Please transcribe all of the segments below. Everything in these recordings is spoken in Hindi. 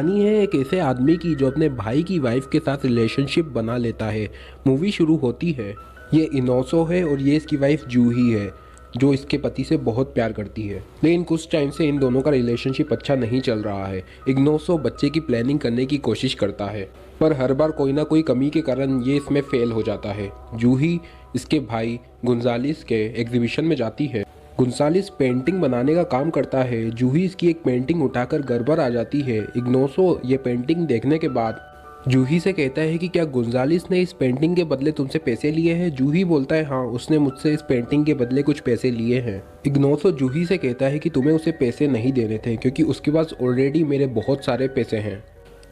कहानी है एक ऐसे आदमी की जो अपने भाई की वाइफ के साथ रिलेशनशिप बना लेता है। मूवी शुरू होती है। ये इनोसो है और ये इसकी वाइफ जूही है जो इसके पति से बहुत प्यार करती है। लेकिन कुछ टाइम से इन दोनों का रिलेशनशिप अच्छा नहीं चल रहा है। इग्नोसो बच्चे की प्लानिंग करने की कोशिश करता है पर हर बार कोई ना कोई कमी के कारण ये इसमें फेल हो जाता है। जूही इसके भाई गुंजालिस के एग्जीबिशन में जाती है। गुंसालिस पेंटिंग बनाने का काम करता है। जूही इसकी एक पेंटिंग उठाकर घर पर आ जाती है। इग्नोसो ये पेंटिंग देखने के बाद जूही से कहता है कि क्या गुंजालिस ने इस पेंटिंग के बदले तुमसे पैसे लिए हैं। जूही बोलता है हाँ, उसने मुझसे इस पेंटिंग के बदले कुछ पैसे लिए हैं। इग्नोसो जूही से कहता है कि तुम्हें उसे पैसे नहीं देने थे क्योंकि उसके पास ऑलरेडी मेरे बहुत सारे पैसे हैं।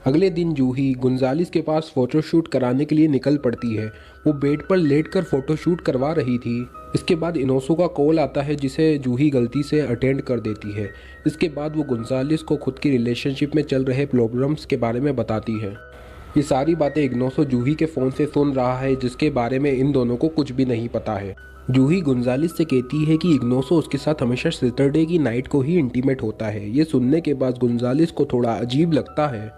अगले दिन जूही गुंजालिस के पास फोटोशूट कराने के लिए निकल पड़ती है। वो बेड पर लेटकर फोटोशूट करवा रही थी। इसके बाद इनोसो का कॉल आता है जिसे जूही गलती से अटेंड कर देती है। इसके बाद वो गुंजालिस को खुद की रिलेशनशिप में चल रहे प्रॉब्लम्स के बारे में बताती है। ये सारी बातें इग्नोसो जूही के फ़ोन से सुन रहा है जिसके बारे में इन दोनों को कुछ भी नहीं पता है। जूही गुंजालिस से कहती है कि इग्नोसो उसके साथ हमेशा सैटरडे की नाइट को ही इंटीमेट होता है। ये सुनने के बाद गुंजालिस को थोड़ा अजीब लगता है।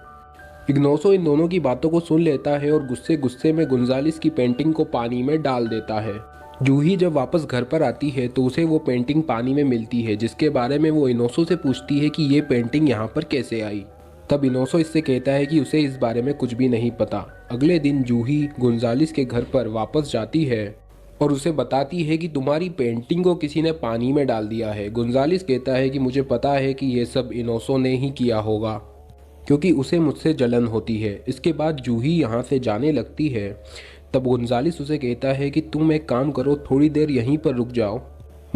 इग्नोसो इन दोनों की बातों को सुन लेता है और गुस्से गुस्से में गुंजालिस की पेंटिंग को पानी में डाल देता है। जूही जब वापस घर पर आती है तो उसे वो पेंटिंग पानी में मिलती है जिसके बारे में वो इनोसो से पूछती है कि ये पेंटिंग यहाँ पर कैसे आई। तब इनोसो इससे कहता है कि उसे इस बारे में कुछ भी नहीं पता। अगले दिन जूही गुंजालिस के घर पर वापस जाती है और उसे बताती है कि तुम्हारी पेंटिंग को किसी ने पानी में डाल दिया है। गुंजालिस कहता है कि मुझे पता है कि ये सब इनोसो ने ही किया होगा क्योंकि उसे मुझसे जलन होती है। इसके बाद जूही यहाँ से जाने लगती है। तब गुंजालिस उसे कहता है कि तुम एक काम करो, थोड़ी देर यहीं पर रुक जाओ,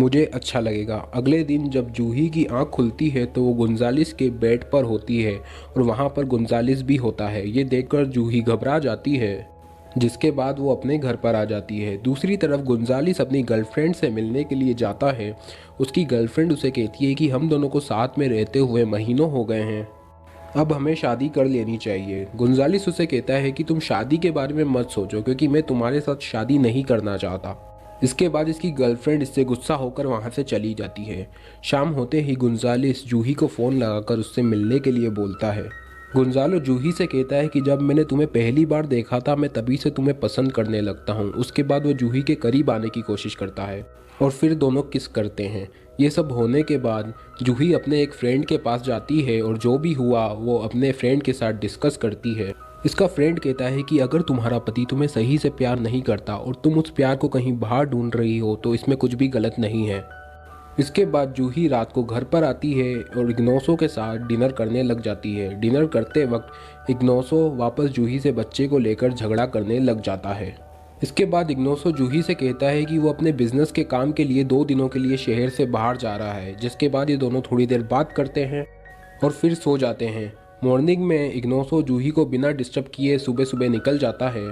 मुझे अच्छा लगेगा। अगले दिन जब जूही की आंख खुलती है तो वो गुंजालिस के बेड पर होती है और वहाँ पर गुंजालिस भी होता है। ये देखकर जूही घबरा जाती है जिसके बाद वो अपने घर पर आ जाती है। दूसरी तरफ गुंजालिस अपनी गर्लफ्रेंड से मिलने के लिए जाता है। उसकी गर्लफ्रेंड उसे कहती है कि हम दोनों को साथ में रहते हुए महीनों हो गए हैं, अब हमें शादी कर लेनी चाहिए। गुंजालिस उसे कहता है कि तुम शादी के बारे में मत सोचो क्योंकि मैं तुम्हारे साथ शादी नहीं करना चाहता। इसके बाद इसकी गर्लफ्रेंड इससे गुस्सा होकर वहां से चली जाती है। शाम होते ही गुंजालिस जूही को फ़ोन लगाकर उससे मिलने के लिए बोलता है। गुंजालो जूही से कहता है कि जब मैंने तुम्हें पहली बार देखा था मैं तभी से तुम्हें पसंद करने लगता हूँ। उसके बाद वो जूही के करीब आने की कोशिश करता है और फिर दोनों किस करते हैं। ये सब होने के बाद जूही अपने एक फ्रेंड के पास जाती है और जो भी हुआ वो अपने फ्रेंड के साथ डिस्कस करती है। इसका फ्रेंड कहता है कि अगर तुम्हारा पति तुम्हें सही से प्यार नहीं करता और तुम उस प्यार को कहीं बाहर ढूंढ रही हो तो इसमें कुछ भी गलत नहीं है। इसके बाद जूही रात को घर पर आती है और इग्नोसो के साथ डिनर करने लग जाती है। डिनर करते वक्त इग्नोसो वापस जूही से बच्चे को लेकर झगड़ा करने लग जाता है। इसके बाद इग्नोसो जूही से कहता है कि वो अपने बिजनेस के काम के लिए 2 दिनों के लिए शहर से बाहर जा रहा है। जिसके बाद ये दोनों थोड़ी देर बात करते हैं और फिर सो जाते हैं। मॉर्निंग में इग्नोसो जूही को बिना डिस्टर्ब किए सुबह सुबह निकल जाता है।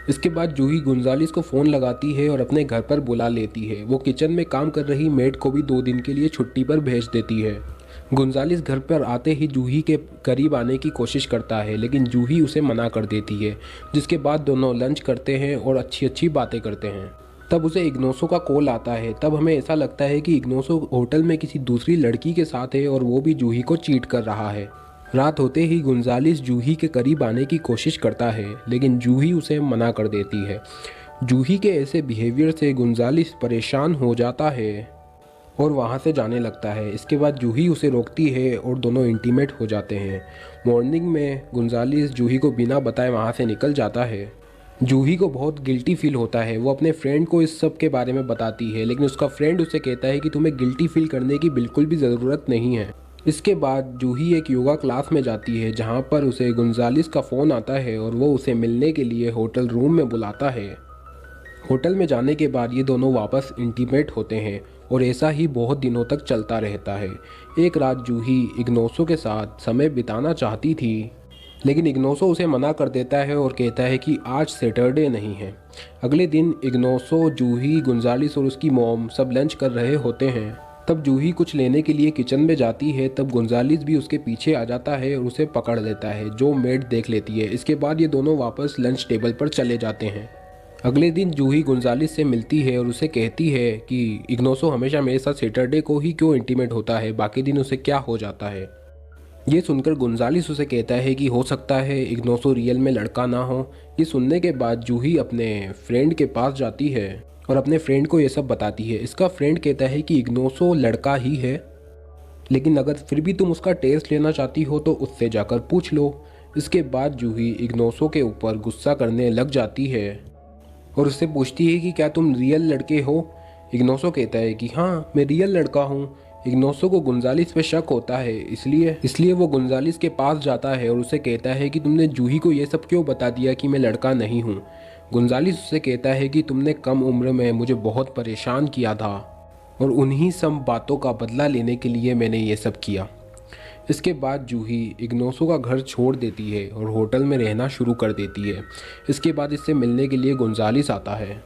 इसके बाद जूही गुंजालिस को फ़ोन लगाती है और अपने घर पर बुला लेती है। वो किचन में काम कर रही मेड को भी 2 दिन के लिए छुट्टी पर भेज देती है। गुंजालिस घर पर आते ही जूही के करीब आने की कोशिश करता है लेकिन जूही उसे मना कर देती है। जिसके बाद दोनों लंच करते हैं और अच्छी अच्छी बातें करते हैं। तब उसे इग्नोसो का कॉल आता है। तब हमें ऐसा लगता है कि इग्नोसो होटल में किसी दूसरी लड़की के साथ है और वो भी जूही को चीट कर रहा है। रात होते ही गुंजालिस जूही के करीब आने की कोशिश करता है लेकिन जूही उसे मना कर देती है। जूही के ऐसे बिहेवियर से गुंजालिस परेशान हो जाता है और वहाँ से जाने लगता है। इसके बाद जूही उसे रोकती है और दोनों इंटीमेट हो जाते हैं। मॉर्निंग में गुंजालिस जूही को बिना बताए वहाँ से निकल जाता है। जूही को बहुत गिल्टी फील होता है। वो अपने फ्रेंड को इस सब के बारे में बताती है लेकिन उसका फ्रेंड उसे कहता है कि तुम्हें गिल्टी फील करने की बिल्कुल भी ज़रूरत नहीं है। इसके बाद जूही एक योगा क्लास में जाती है जहाँ पर उसे गुंजालिस का फ़ोन आता है और वो उसे मिलने के लिए होटल रूम में बुलाता है। होटल में जाने के बाद ये दोनों वापस इंटीमेट होते हैं और ऐसा ही बहुत दिनों तक चलता रहता है। एक रात जूही इग्नोसो के साथ समय बिताना चाहती थी लेकिन इग्नोसो उसे मना कर देता है और कहता है कि आज सैटरडे नहीं है। अगले दिन इग्नोसो, जूही, गुंजालिस और उसकी मॉम सब लंच कर रहे होते हैं। तब जूही कुछ लेने के लिए किचन में जाती है। तब गुंजालिस भी उसके पीछे आ जाता है और उसे पकड़ लेता है जो मेड देख लेती है। इसके बाद ये दोनों वापस लंच टेबल पर चले जाते हैं। अगले दिन जूही गुंजालिस से मिलती है और उसे कहती है कि इग्नोसो हमेशा मेरे साथ सैटरडे को ही क्यों इंटीमेट होता है, बाकी दिन उसे क्या हो जाता है। ये सुनकर गुंजालिस उसे कहता है कि हो सकता है इग्नोसो रियल में लड़का ना हो। ये सुनने के बाद जूही अपने फ्रेंड के पास जाती है और अपने फ्रेंड को ये सब बताती है। इसका फ्रेंड कहता है कि इग्नोसो लड़का ही है, लेकिन अगर फिर भी तुम उसका टेस्ट लेना चाहती हो तो उससे जाकर पूछ लो। इसके बाद जूही इग्नोसो के ऊपर गुस्सा करने लग जाती है और उससे पूछती है कि क्या तुम रियल लड़के हो। इग्नोसो कहता है कि हाँ, मैं रियल लड़का हूँ। इग्नोसो को गुंजालिस पे शक होता है, इसलिए वो गुंजालिस के पास जाता है और उसे कहता है कि तुमने जूही को ये सब क्यों बता दिया कि मैं लड़का नहीं हूँ। गुंजालिस उससे कहता है कि तुमने कम उम्र में मुझे बहुत परेशान किया था और उन्हीं सब बातों का बदला लेने के लिए मैंने ये सब किया। इसके बाद जूही इग्नोसो का घर छोड़ देती है और होटल में रहना शुरू कर देती है। इसके बाद इससे मिलने के लिए गुंजालिस आता है।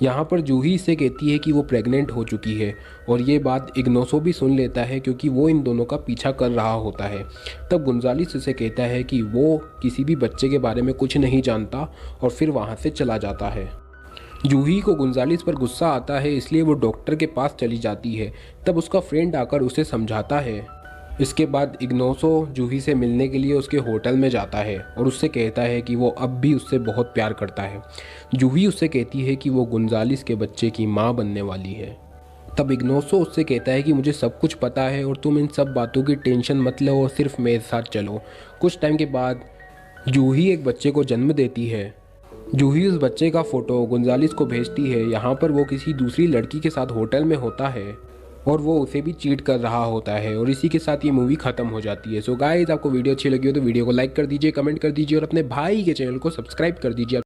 यहाँ पर जूही इससे कहती है कि वो प्रेग्नेंट हो चुकी है और ये बात इग्नोसो भी सुन लेता है क्योंकि वो इन दोनों का पीछा कर रहा होता है। तब गुंजालिस इसे कहता है कि वो किसी भी बच्चे के बारे में कुछ नहीं जानता और फिर वहाँ से चला जाता है। जूही को गुंजालिस पर गुस्सा आता है, इसलिए वो डॉक्टर के पास चली जाती है। तब उसका फ्रेंड आकर उसे समझाता है। इसके बाद इग्नोसो जूही से मिलने के लिए उसके होटल में जाता है और उससे कहता है कि वो अब भी उससे बहुत प्यार करता है। जूही उससे कहती है कि वो गुंजालिस के बच्चे की माँ बनने वाली है। तब इग्नोसो उससे कहता है कि मुझे सब कुछ पता है और तुम इन सब बातों की टेंशन मत लो और सिर्फ मेरे साथ चलो। कुछ टाइम के बाद जूही एक बच्चे को जन्म देती है। जूही उस बच्चे का फोटो गुंजालिस को भेजती है। यहाँ पर वो किसी दूसरी लड़की के साथ होटल में होता है और वो उसे भी चीट कर रहा होता है और इसी के साथ ये मूवी खत्म हो जाती है। सो गाइस, आपको वीडियो अच्छी लगी हो तो वीडियो को लाइक कर दीजिए, कमेंट कर दीजिए और अपने भाई के चैनल को सब्सक्राइब कर दीजिए।